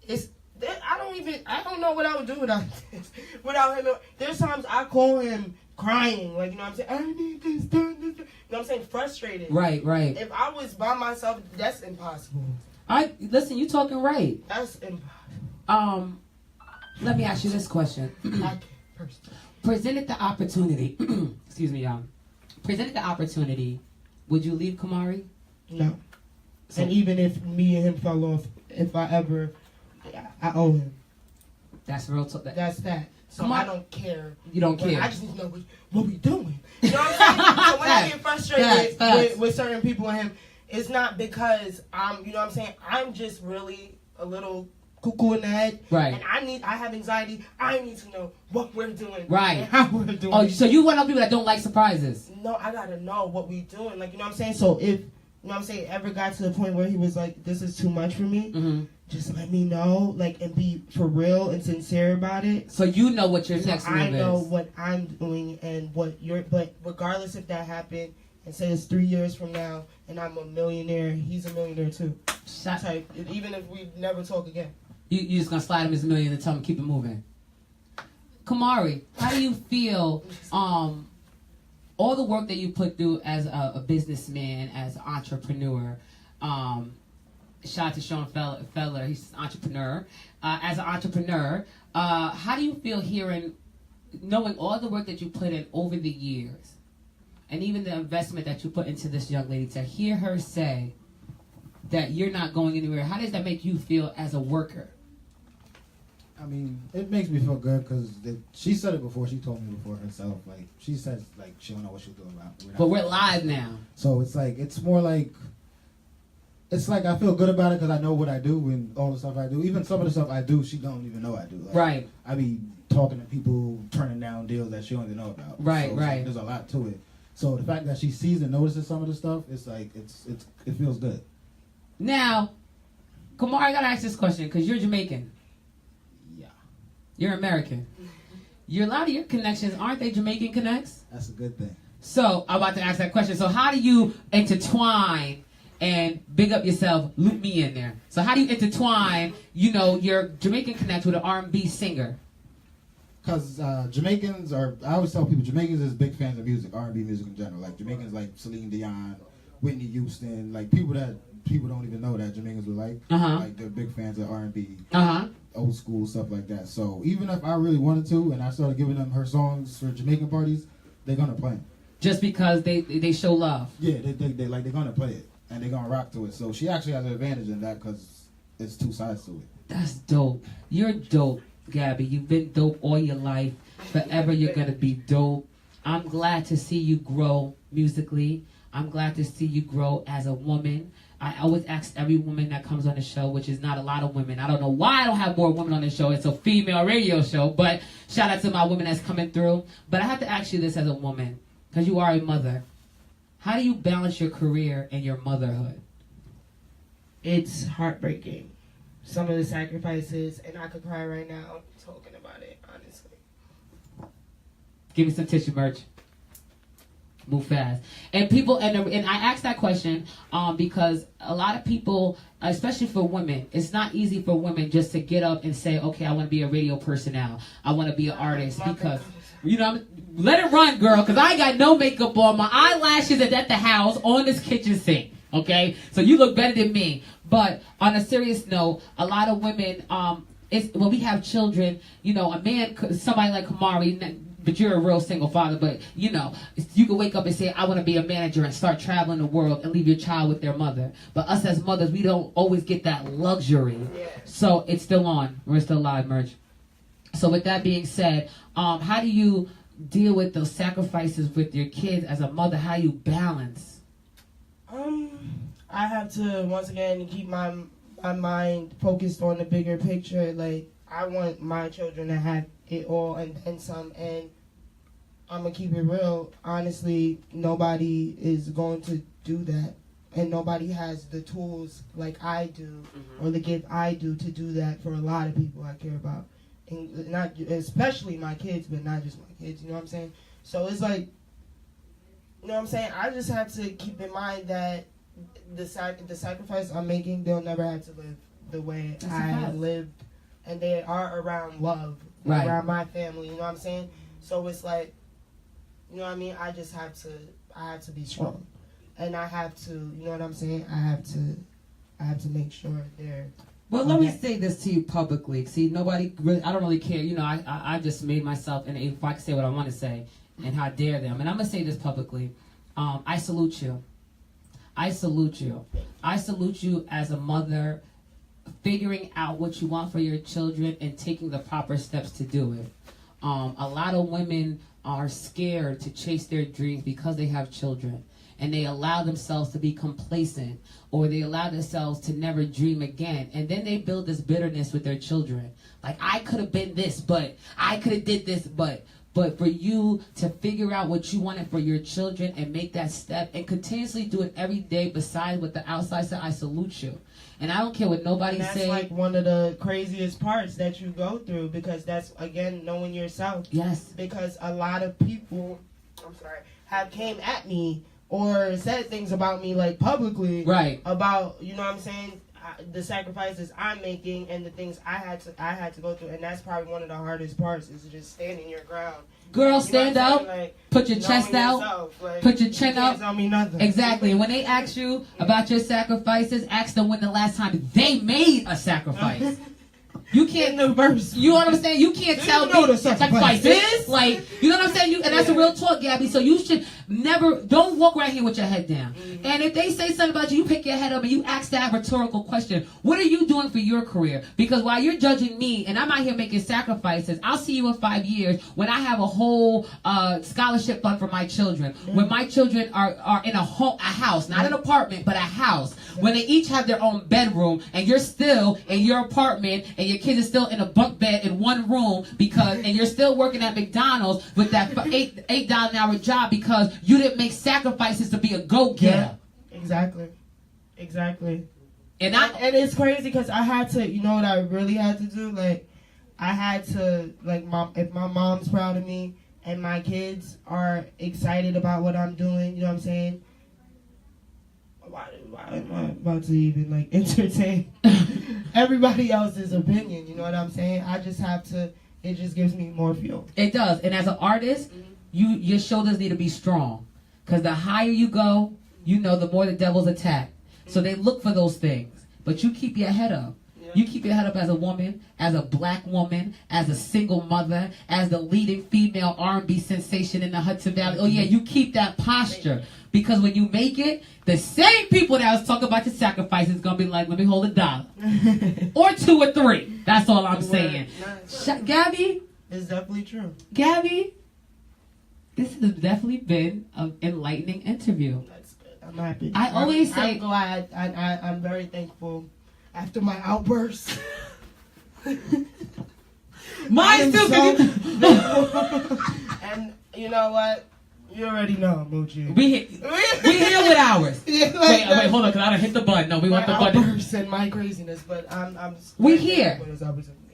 I don't know what I would do without this. Without him. There's times I call him crying, like, you know what I'm saying? I need this, done, this. You know what I'm saying? Frustrated. Right. If I was by myself, that's impossible. Listen, you talking right. That's impossible. Let me ask you this question. Presented the opportunity, excuse me, y'all. Presented the opportunity, would you leave Kamari? No. So, and even if me and him fell off, if I ever, I owe him. That's real. That's that. So I don't care. You don't care. I just need to know what we doing. You know what I'm saying? So when I get frustrated with certain people and him, it's not because you know what I'm saying? I'm just really a little cuckoo in the head. Right. And I have anxiety. I need to know what we're doing. Right. And how we're doing. Oh, so you one of those people that don't like surprises? No, I gotta know what we doing. Like, you know what I'm saying? So if, you know what I'm saying, ever got to the point where he was like, this is too much for me, just let me know, like, and be for real and sincere about it. So you know what your next move is. I know what I'm doing and what but regardless if that happened, and say it's 3 years from now, and I'm a millionaire, he's a millionaire too. Type, even if we never talk again. You just gonna slide him his million and tell him keep it moving. Kamari, how do you feel, all the work that you put through as a businessman, as an entrepreneur, shout out to Sean Feller, he's an entrepreneur. As an entrepreneur, how do you feel knowing all the work that you put in over the years, and even the investment that you put into this young lady, to hear her say that you're not going anywhere, how does that make you feel as a worker? I mean, it makes me feel good because she said it before. She told me before herself. Like, she says, like, she don't know what she's doing about. But we're live now. So it's like, it's more like, it's like I feel good about it because I know what I do and all the stuff I do. Even some of the stuff I do, she don't even know I do. Like, right. I be talking to people, turning down deals that she don't even know about. Right, so right. Like, there's a lot to it. So the fact that she sees and notices some of the stuff, it's like, it feels good. Now, Kamari, I gotta ask this question because you're Jamaican. You're American. A lot of your connections, aren't they Jamaican connects? That's a good thing. So, I'm about to ask that question. So, how do you intertwine and big up yourself, loop me in there? So, how do you intertwine, your Jamaican connect with an R&B singer? Because Jamaicans I always tell people, Jamaicans is big fans of music, R&B music in general. Like, Jamaicans like Celine Dion, Whitney Houston, like people don't even know that Jamaicans would like. Like, they're big fans of R&B. Old school stuff like that. So even if I really wanted to and I started giving them her songs for Jamaican parties, they're gonna play them. Just because they show love. Yeah, they're gonna play it and they're gonna rock to it. So she actually has an advantage in that because it's two sides to it. That's dope. You're dope, Gabby. You've been dope all your life. Forever you're gonna be dope. I'm glad to see you grow musically. I'm glad to see you grow as a woman. I always ask every woman that comes on the show, which is not a lot of women. I don't know why I don't have more women on the show. It's a female radio show, but shout out to my women that's coming through. But I have to ask you this as a woman, because you are a mother. How do you balance your career and your motherhood? It's heartbreaking. Some of the sacrifices, and I could cry right now talking about it, honestly. Give me some tissue, merch. Move fast. And people, and I asked that question because a lot of people, especially for women, it's not easy for women just to get up and say, okay, I want to be a radio person now. I want to be an artist because, let it run, girl, because I ain't got no makeup on. My eyelashes are at the house on this kitchen sink, okay? So you look better than me. But on a serious note, a lot of women, when we have children, a man, somebody like Kamari, but you're a real single father, but you can wake up and say, I want to be a manager and start traveling the world and leave your child with their mother. But us as mothers, we don't always get that luxury. Yeah. So it's still on. We're still live, merch. So with that being said, how do you deal with those sacrifices with your kids as a mother? How you balance? I have to, once again, keep my mind focused on the bigger picture. Like, I want my children to have it all and then some, and I'm gonna keep it real. Honestly, nobody is going to do that, and nobody has the tools like I do, or the gift I do to do that for a lot of people I care about, and not especially my kids, but not just my kids. You know what I'm saying? So it's like, you know what I'm saying? I just have to keep in mind that the sacrifice I'm making, they'll never have to live the way I lived, and they are around love, right, around my family. You know what I'm saying? So it's like, You know what I mean? I have to be strong. And I have to, you know what I'm saying? I have to make sure they're... Well, let me say this to you publicly. See, nobody really, I don't really care. You know, I just made myself, and if I can say what I want to say, and how dare them. And I'm going to say this publicly. I salute you. I salute you. I salute you as a mother, figuring out what you want for your children and taking the proper steps to do it. A lot of women are scared to chase their dreams because they have children. And they allow themselves to be complacent, or they allow themselves to never dream again. And then they build this bitterness with their children. Like, I could have been this, but I could have did this, but for you to figure out what you wanted for your children and make that step and continuously do it every day besides what the outside said, I salute you. And I don't care what nobody says. That's like one of the craziest parts that you go through, because that's, again, knowing yourself. Yes. Because a lot of people, have came at me or said things about me, like, publicly. Right. About, you know what I'm saying, the sacrifices I'm making and the things I had to go through. And that's probably one of the hardest parts, is just standing your ground. Girl, stand up, like, put your chest out, like, put your chin up. Tell me nothing. Exactly. And when they ask you about your sacrifices, ask them when the last time they made a sacrifice. You can't. In the verse. You know what I'm saying? You can't tell me what a sacrifice is. Like, you know what I'm saying? And that's a real talk, Gabby. So you should don't walk around here with your head down. Mm-hmm. And if they say something about you, you pick your head up and you ask that rhetorical question. What are you doing for your career? Because while you're judging me and I'm out here making sacrifices, I'll see you in 5 years when I have a whole scholarship fund for my children. Mm-hmm. When my children are in a house, not an apartment, but a house. When they each have their own bedroom and you're still in your apartment and your kids are still in a bunk bed in one room and you're still working at McDonald's with that $8 an hour job because you didn't make sacrifices to be a go-getter. Yeah, exactly. And it's crazy because I had to, you know what I really had to do? Like, I had to, like, if my mom's proud of me and my kids are excited about what I'm doing, you know what I'm saying? Why am I about to even, like, entertain everybody else's opinion? You know what I'm saying? I just have to, it just gives me more fuel. It does. And as an artist, your shoulders need to be strong. Because the higher you go, you know, the more the devil's attack. So they look for those things. But you keep your head up. You keep your head up as a woman, as a black woman, as a single mother, as the leading female R&B sensation in the Hudson Valley. Oh, yeah, you keep that posture. Because when you make it, the same people that was talking about your sacrifice is going to be like, let me hold $1. Or 2 or 3. That's all I'm saying. Gabby? It's definitely true. Gabby? This has definitely been an enlightening interview. That's good. I'm happy. I always say... I'm glad. I'm very thankful after my outburst. Mine still... And you know what? You already know, Moochie. We here with ours. Wait, hold on, because I done hit the button. No, we want the button. My outburst and my craziness, but I'm we here.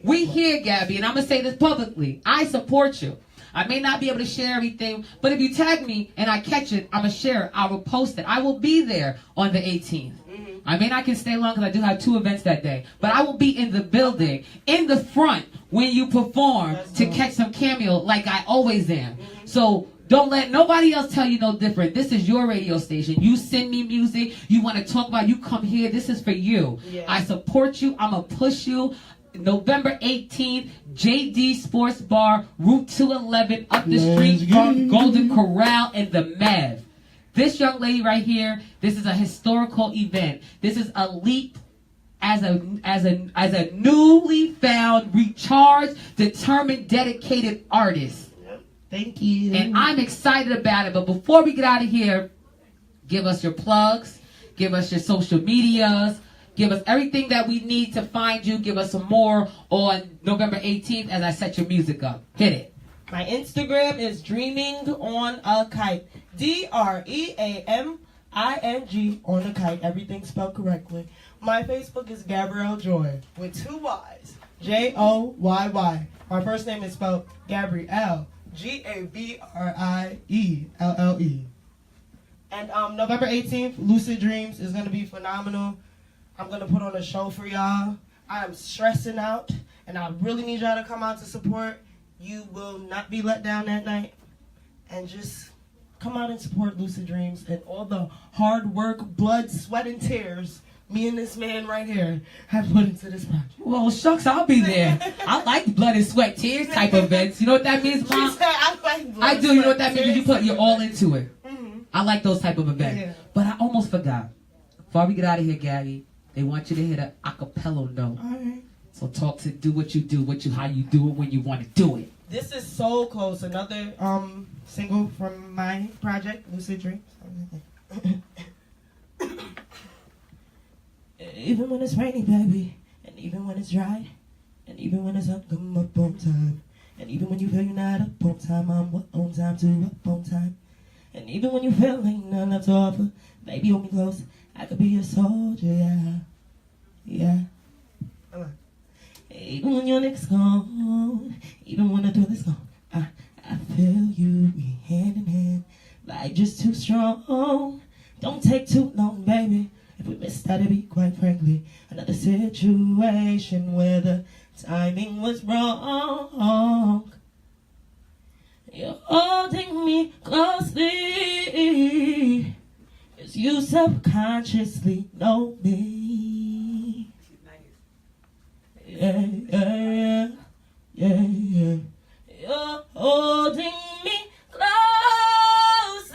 We here, Gabby, and I'm going to say this publicly. I support you. I may not be able to share everything, but if you tag me and I catch it, I'm going to share it. I will post it. I will be there on the 18th. Mm-hmm. I may not can stay long because I do have 2 events that day, but I will be in the building, in the front, when you perform to catch some cameo like I always am. Mm-hmm. So don't let nobody else tell you no different. This is your radio station. You send me music. You want to talk about, you come here. This is for you. Yeah. I support you. I'm going to push you. November 18th, JD Sports Bar, Route 211, up the street from Golden Corral and the Mev. This young lady right here, this is a historical event. This is a leap as a newly found, recharged, determined, dedicated artist. Thank you. And I'm excited about it. But before we get out of here, give us your plugs, give us your social medias. Give us everything that we need to find you. Give us some more on November 18th as I set your music up. Hit it. My Instagram is Dreaming on a Kite. DREAMING on a kite. Everything spelled correctly. My Facebook is Gabrielle Joy with 2 Y's. JOYY. My first name is spelled Gabrielle. GABRIELLE. And November 18th, Lucid Dreams is going to be phenomenal. I'm going to put on a show for y'all. I am stressing out, and I really need y'all to come out to support. You will not be let down that night. and just come out and support Lucid Dreams and all the hard work, blood, sweat, and tears me and this man right here have put into this project. Well, shucks, I'll be there. I like blood and sweat, tears type events. You know what that means, Mom? She said, I like blood, I do. You know what that means? You put you're all into it. Mm-hmm. I like those type of events. Yeah. But I almost forgot. Before we get out of here, Gabby, they want you to hit a acapella note. All right. So do what you do, how you do it when you want to do it. This is So Close, another single from my project, Lucid Dreams. Even when it's rainy, baby, and even when it's dry, and even when it's up, come up on time, and even when you feel you're not up on time, I'm up on time too, up on time, and even when you feel ain't nothing left to offer, baby, hold me close, I could be your soldier, yeah, yeah. Even when your nigga's gone, even when the door is gone, I feel you, we hand in hand, like just too strong. Don't take too long, baby. If we missed that, it'd be quite frankly another situation where the timing was wrong. You're holding me closely, 'cause you subconsciously know me. Yeah, yeah, yeah, yeah. You're holding me closely,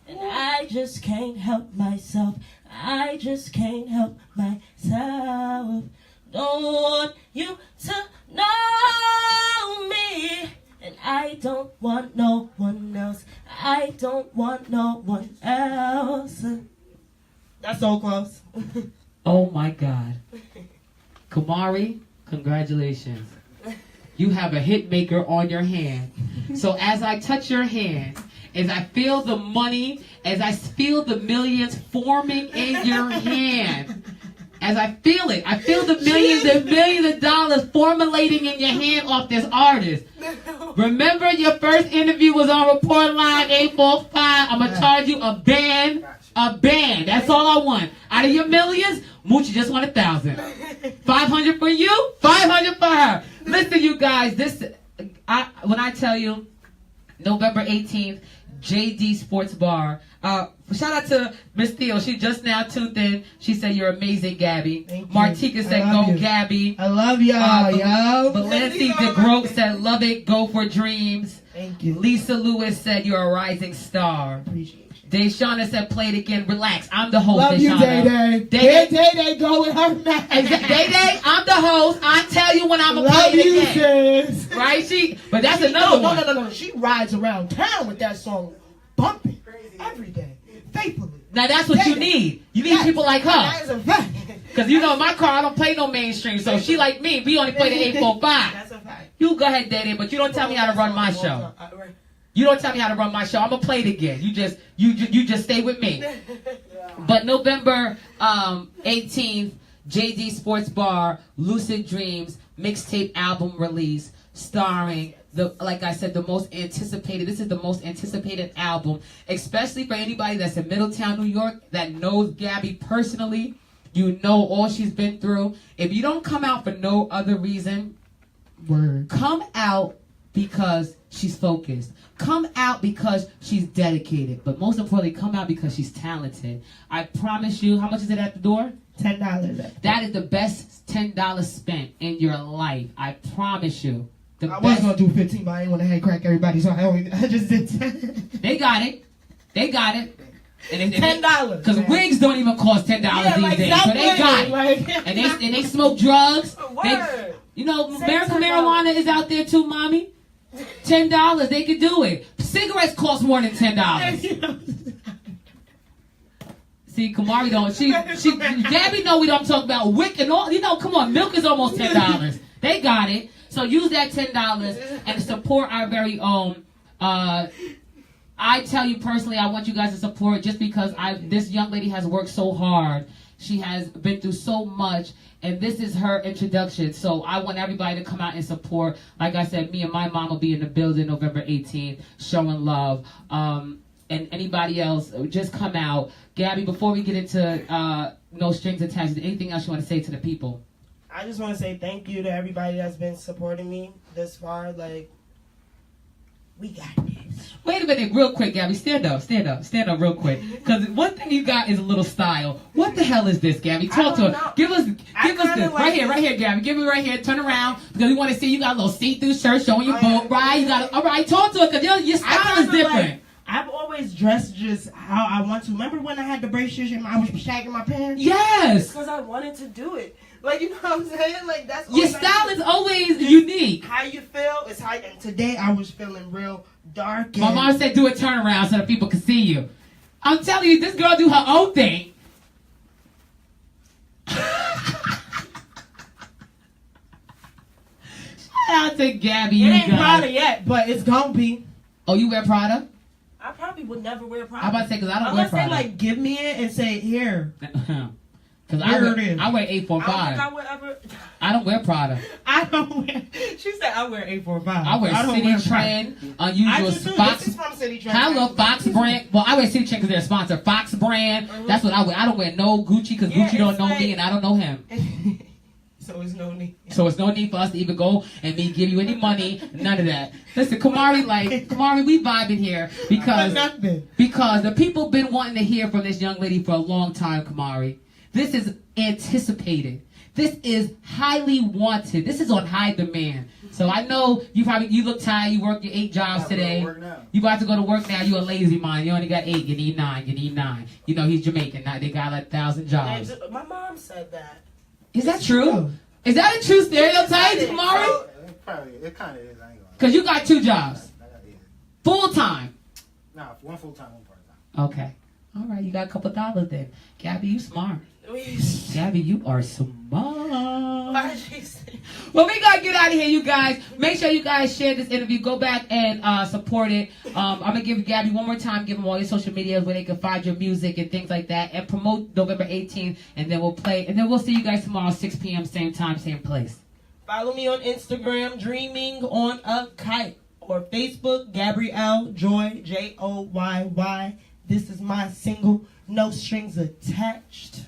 and I just can't help myself. I just can't help myself. Don't want you to know me, and I don't want no one else. I don't want no one else. That's So Close. Oh my God. Kamari, congratulations. You have a hit maker on your hand. So as I touch your hand, as I feel the money, as I feel the millions forming in your hand, as I feel it, I feel the millions and millions of dollars formulating in your hand off this artist. Remember your first interview was on Report Line 845. I'm going to charge you a band. A band. That's all I want. Out of your millions, Moochie just want 1,000. 500 for you, 500 for her. Listen, you guys, when I tell you, November 18th, JD Sports Bar. Shout out to Miss Theo. She just now tuned in. She said, you're amazing, Gabby. Martika said, go, you. Gabby. I love y'all, yo. Valency DeGroat said, love it, go for dreams. Thank you. Lisa Lewis said, you're a rising star. Appreciate you. Deshauna said, play it again, relax. I'm the host, love Deshauna. You, Day-Day. Day-Day, go with her man. Day-Day, I'm the host. I tell you when I'm going to play it again. Sis. Right? But that's another one. No. She rides around town with that song bumping every day, faithfully. Now that's what you need. You need people like her. That is a fact. Because you know, in my car, I don't play no mainstream. So she like me. We only play the 845. That's a fact. You go ahead, Day-Day, but you don't tell me how to run my show. You don't tell me how to run my show. I'm gonna play it again. You just stay with me. But November 18th, JD Sports Bar, Lucid Dreams, mixtape album release, starring like I said, the most anticipated. This is the most anticipated album, especially for anybody that's in Middletown, New York, that knows Gabby personally. You know all she's been through. If you don't come out for no other reason, come out because she's focused. Come out because she's dedicated. But most importantly, come out because she's talented. I promise you, how much is it at the door? $10. That is the best $10 spent in your life. I promise you. I was going to do 15, but I didn't want to head crack everybody, so I just did 10. They got it. And $10. Because wigs don't even cost $10 these days. So they got it. And they smoke drugs. Word. American marijuana is out there too, mommy. $10, they could do it. Cigarettes cost more than $10. See, Kamari don't. Gabby know we don't talk about wick and all. Come on, milk is almost $10. They got it. So use that $10 and support our very own. I tell you personally, I want you guys to support just because this young lady has worked so hard. She has been through so much, and this is her introduction. So I want everybody to come out and support. Like I said, me and my mom will be in the building November 18th, showing love. And anybody else, just come out. Gabby, before we get into No Strings Attached, is there anything else you want to say to the people? I just want to say thank you to everybody that's been supporting me this far. Like, we got this. Wait a minute, real quick, Gabby. Stand up real quick. Because one thing you got is a little style. What the hell is this, Gabby? Talk to us. Give us this. Right here, Gabby. Give me right here. Turn around. Because we want to see you got a little see-through shirt showing your boot. Right? You got all right, talk to us. Because your style is different. I've always dressed just how I want to. Remember when I had the braces and I was shagging my pants? Yes. Because I wanted to do it. Like, you know what I'm saying? Like, that's your style is always unique. How you feel is how. And today I was feeling real dark. My mom said do a turnaround so that people can see you. I'm telling you, this girl do her own thing. Shout out to Gabby. It ain't Prada yet, but it's gonna be. Oh, you wear Prada? I probably would never wear Prada. I'm about to say, because I don't wear Prada. Unless they, like, give me it and say, here. Because I wear 845. I don't wear Prada. I don't wear. She said I wear 845. I wear City Trend, Unusual Fox. This is from City Trend. I love Fox brand. Well, I wear City Trend because they're a sponsor. Fox brand. Mm-hmm. That's what I wear. I don't wear no Gucci because Gucci don't know me and I don't know him. So it's no need. So it's no need for us to even go and me give you any money. None of that. Listen, Kamari, we vibing here because the people been wanting to hear from this young lady for a long time, Kamari. This is anticipated. This is highly wanted. This is on high demand. So I know you look tired. You work your 8 jobs today. You about to go to work now. You a lazy mind. You only got 8. You need 9. You know he's Jamaican. Now they got like 1,000 jobs. My mom said that. Is that true? Is that a true stereotype, Kamari? It kind of is. I ain't gonna. Because you got 2 jobs. Full time. Nah, one full time, one part time. Okay. All right, you got a couple dollars then. Gabby, you smart. Gabby, you are smart. Well, we gotta get out of here, you guys. Make sure you guys share this interview. Go back and support it. I'm gonna give Gabby one more time. Give them all your social medias where they can find your music and things like that, and promote November 18th. And then we'll play. And then we'll see you guys tomorrow, 6 p.m. same time, same place. Follow me on Instagram, Dreaming on a Kite, or Facebook, Gabrielle Joy, JOYY. This is my single, No Strings Attached.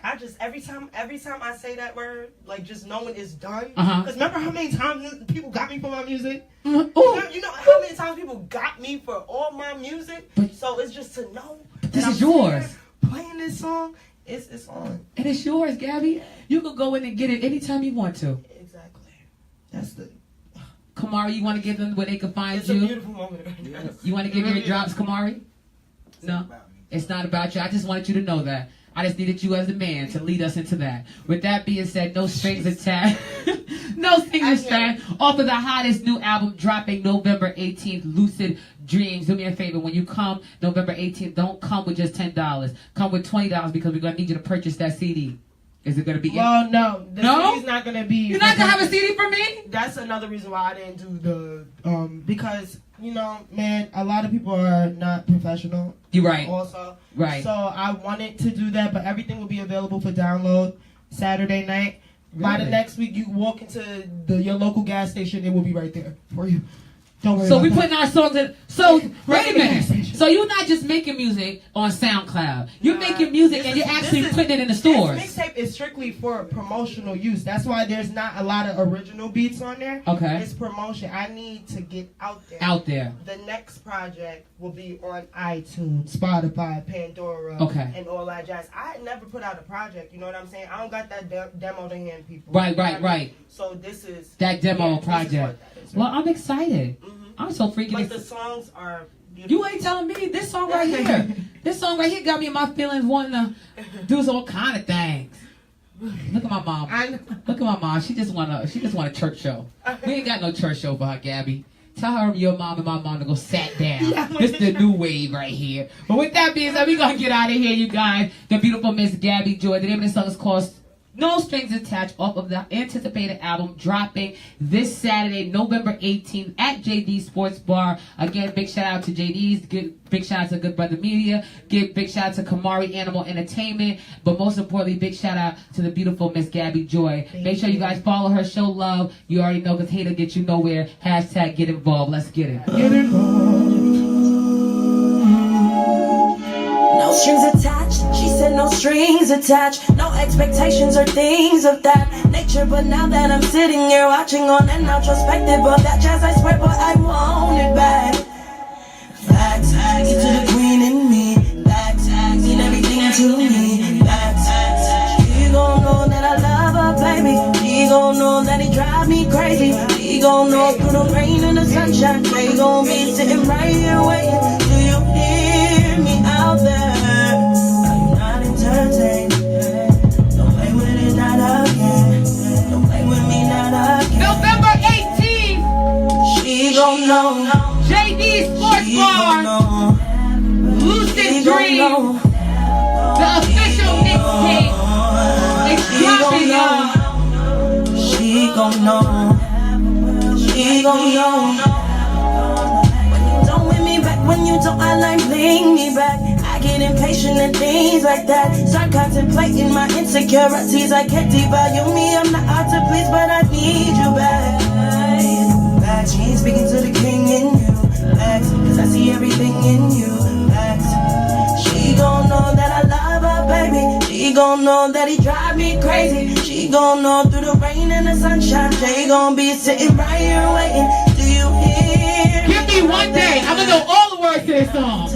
I just every time I say that word, like just knowing it's done. Because remember how many times people got me for my music? You know how many times people got me for all my music? So it's just to know this is yours. Playing this song, it's on. And it's yours, Gabby. You can go in and get it anytime you want to. Exactly. That's the. Kamari, you want to give them where they can find you? It's a beautiful moment. Yes. You want to give your drops, Kamari? No, it's not about you. I just wanted you to know that. I just needed you as a man to lead us into that. With that being said, no strings attached. No strings attached. Off of the hottest new album dropping November 18th, Lucid Dreams. Do me a favor. When you come November 18th, don't come with just $10. Come with $20 because we're going to need you to purchase that CD. Is it going to be... Well, no. The CD's not going to be... You're not going to have a CD for me? That's another reason why I didn't do the... because, you know, man, a lot of people are not professional. You're right. Also. Right. So I wanted to do that, but everything will be available for download Saturday night. Really? By the next week, you walk into your local gas station, it will be right there for you. Don't worry. So we putting our songs in. So wait a minute. So you're not just making music on SoundCloud. You're making music and you're actually putting it in the stores. This mixtape is strictly for promotional use. That's why there's not a lot of original beats on there. Okay. It's promotion. I need to get out there. Out there. The next project will be on iTunes, Spotify, Pandora, and all that jazz. I never put out a project. You know what I'm saying? I don't got that demo to hand people. Right. So this is that demo project. Well, I'm excited. I'm so freaking excited. But the songs are beautiful. You ain't telling me this song right here. This song right here got me in my feelings wanting to do all kind of things. Look at my mom. Look at my mom. She just want a church show. We ain't got no church show for her, Gabby. Tell her your mom and my mom to go sat down. This is the new wave right here. But with that being said, we gonna get out of here, you guys. The beautiful Miss Gabby Joy. The name of the song is called No Strings Attached, off of the anticipated album dropping this Saturday, November 18th at JD Sports Bar. Again, big shout out to JD's, big shout out to Good Brother Media, big shout out to Kamari Animal Entertainment, but most importantly, big shout out to the beautiful Miss Gabby Joy. Make sure you guys follow her, show love. You already know, because hater get you nowhere. Hashtag get involved. Let's get it. Get involved. No strings attached. She said no strings attached. No expectations or things of that nature. But now that I'm sitting here watching on an introspective of that jazz, I swear, but I want it back. Facts, get to the queen in me. Facts, mean everything to me. Facts, she gon' know that I love her, baby. She gon' know that he drive me crazy. She gon' know through the rain and the sunshine. They gon' be sitting right here waiting. Do you hear me out there? Are you not entertained? Don't play with it, not again. Don't play with me, not again. November 18th. She gon' know. JD Sports Bar. Lucid Dreams. The official mixtape. It's dropping, y'all. She gon' know. She gon' know. When you don't win me back, when you don't, I like bring me back. I get impatient and things like that. Start contemplating my insecurities. I can't devalue me. I'm not hard to please, but I need you back. She ain't speaking to the king in you. Cause I see everything in you. She gon' know that I love her, baby. She gon' know that he drive me crazy. She gon' know through the rain and the sunshine. She gon' be sitting right here waiting. Do you hear? Give me one day. I'm gonna know all the words to this song.